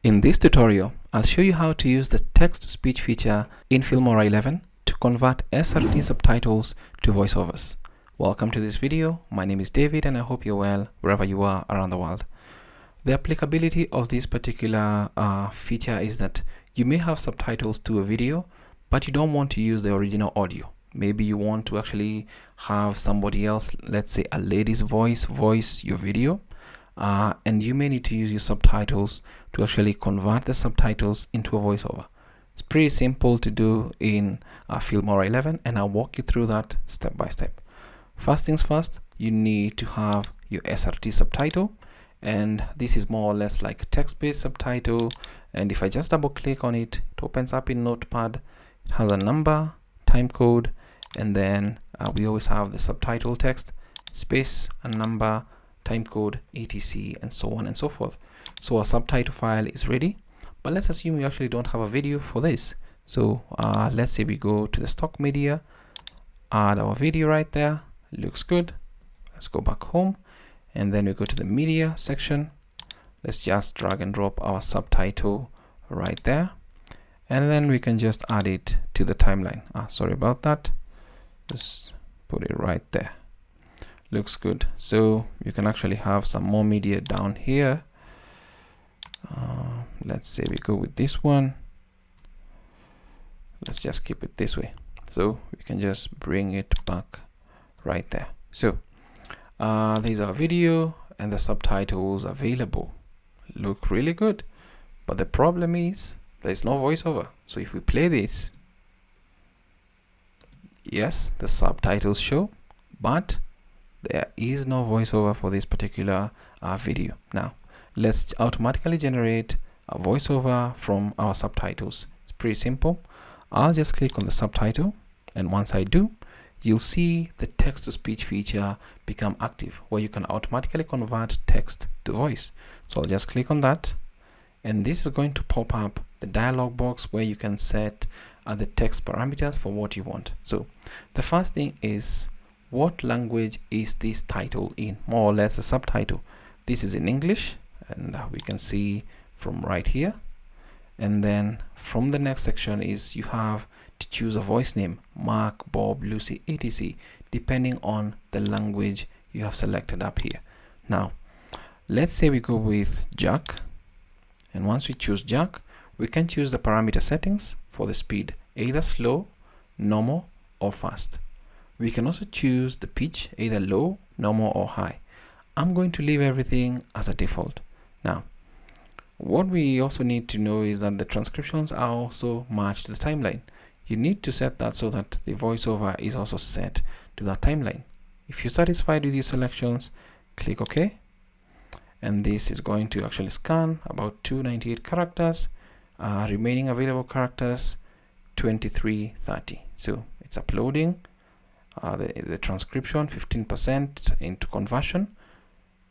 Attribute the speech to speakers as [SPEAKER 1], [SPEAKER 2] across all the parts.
[SPEAKER 1] In this tutorial, I'll show you how to use the text-to-speech feature in Filmora 11 to convert SRT subtitles to voiceovers. Welcome to this video. My name is David and I hope you're well wherever you are around the world. The applicability of this particular feature is that you may have subtitles to a video, but you don't want to use the original audio. Maybe you want to actually have somebody else, let's say a lady's voice your video. And you may need to use your subtitles to actually convert the subtitles into a voiceover. It's pretty simple to do in Filmora 11, and I'll walk you through that step by step. First things first, you need to have your SRT subtitle, and this is more or less like a text-based subtitle. And if I just double click on it, it opens up in Notepad. It has a number, time code, and then we always have the subtitle text, space, a number, time code, etc, and so on and so forth. So our subtitle file is ready, but let's assume we actually don't have a video for this. So let's say we go to the stock media, add our video right there. Looks good. Let's go back home, and then we go to the media section. Let's just drag and drop our subtitle right there, and then we can just add it to the timeline. Sorry about that. Just put it right there. Looks good. So you can actually have some more media down here. Let's say we go with this one. Let's just keep it this way. So we can just bring it back right there. So there's our video and the subtitles available. Look really good. But the problem is there's no voiceover. So if we play this, yes, the subtitles show, but there is no voiceover for this particular video. Now let's automatically generate a voiceover from our subtitles. It's pretty simple. I'll just click on the subtitle, and once I do, you'll see the text-to-speech feature become active, where you can automatically convert text to voice. So I'll just click on that, and this is going to pop up the dialog box where you can set the text parameters for what you want. So the first thing is, what language is this title in? More or less a subtitle. This is in English, and we can see from right here. And then from the next section is you have to choose a voice name: Mark, Bob, Lucy, etc, depending on the language you have selected up here. Now let's say we go with Jack, and once we choose Jack, we can choose the parameter settings for the speed, either slow, normal, or fast. We can also choose the pitch, either low, normal, or high. I'm going to leave everything as a default. Now, what we also need to know is that the transcriptions are also matched to the timeline. You need to set that so that the voiceover is also set to that timeline. If you're satisfied with your selections, click OK. And this is going to actually scan about 298 characters, remaining available characters 2330. So it's uploading. The transcription 15% into conversion.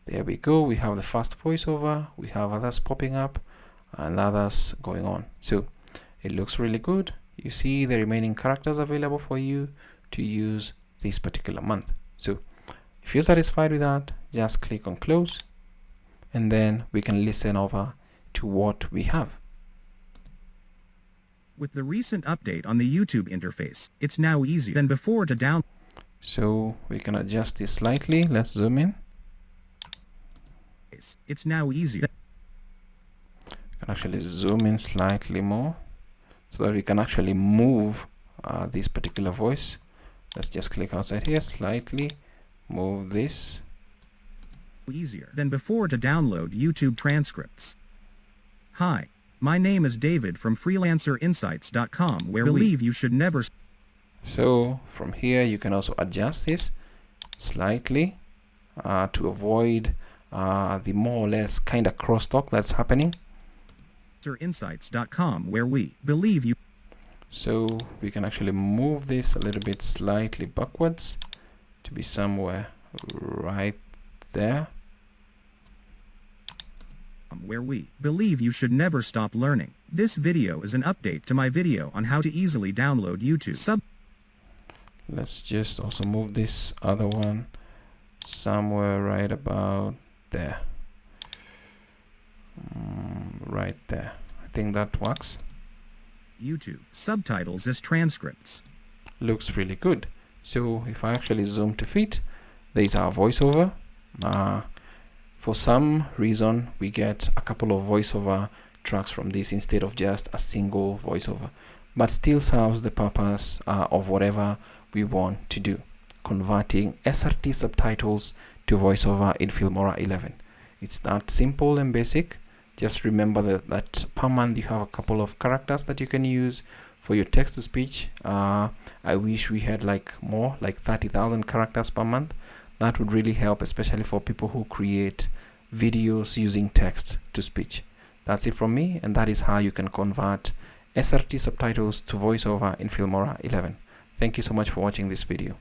[SPEAKER 1] There we go. We have the first voiceover, we have others popping up and others going on. So it looks really good. You see the remaining characters available for you to use this particular month. So if you're satisfied with that, just click on close, and then we can listen over to what we have.
[SPEAKER 2] With the recent update on the YouTube interface, it's now easier than before to download.
[SPEAKER 1] So we can adjust this slightly. Let's zoom in.
[SPEAKER 2] It's now easier.
[SPEAKER 1] We can actually zoom in slightly more so that we can actually move this particular voice. Let's just click outside here, slightly move this.
[SPEAKER 2] Easier than before to download YouTube transcripts. Hi, my name is David from freelancerinsights.com, where we believe you should never.
[SPEAKER 1] So from here you can also adjust this slightly to avoid the more or less kind of crosstalk that's happening.
[SPEAKER 2] Insights.com, where we believe you.
[SPEAKER 1] So we can actually move this a little bit slightly backwards to be somewhere right there.
[SPEAKER 2] Where we believe you should never stop learning. This video is an update to my video on how to easily download YouTube
[SPEAKER 1] Let's just also move this other one somewhere right about there. right there. I think that works.
[SPEAKER 2] YouTube subtitles as transcripts.
[SPEAKER 1] Looks really good. So if I actually zoom to fit, there's our voiceover. For some reason, we get a couple of voiceover tracks from this instead of just a single voiceover, but still serves the purpose of whatever we want to do, converting SRT subtitles to voiceover in Filmora 11. It's that simple and basic. Just remember that per month you have a couple of characters that you can use for your text to speech. I wish we had more, like 30,000 characters per month. That would really help, especially for people who create videos using text to speech. That's it from me, and that is how you can convert SRT subtitles to voiceover in Filmora 11. Thank you so much for watching this video.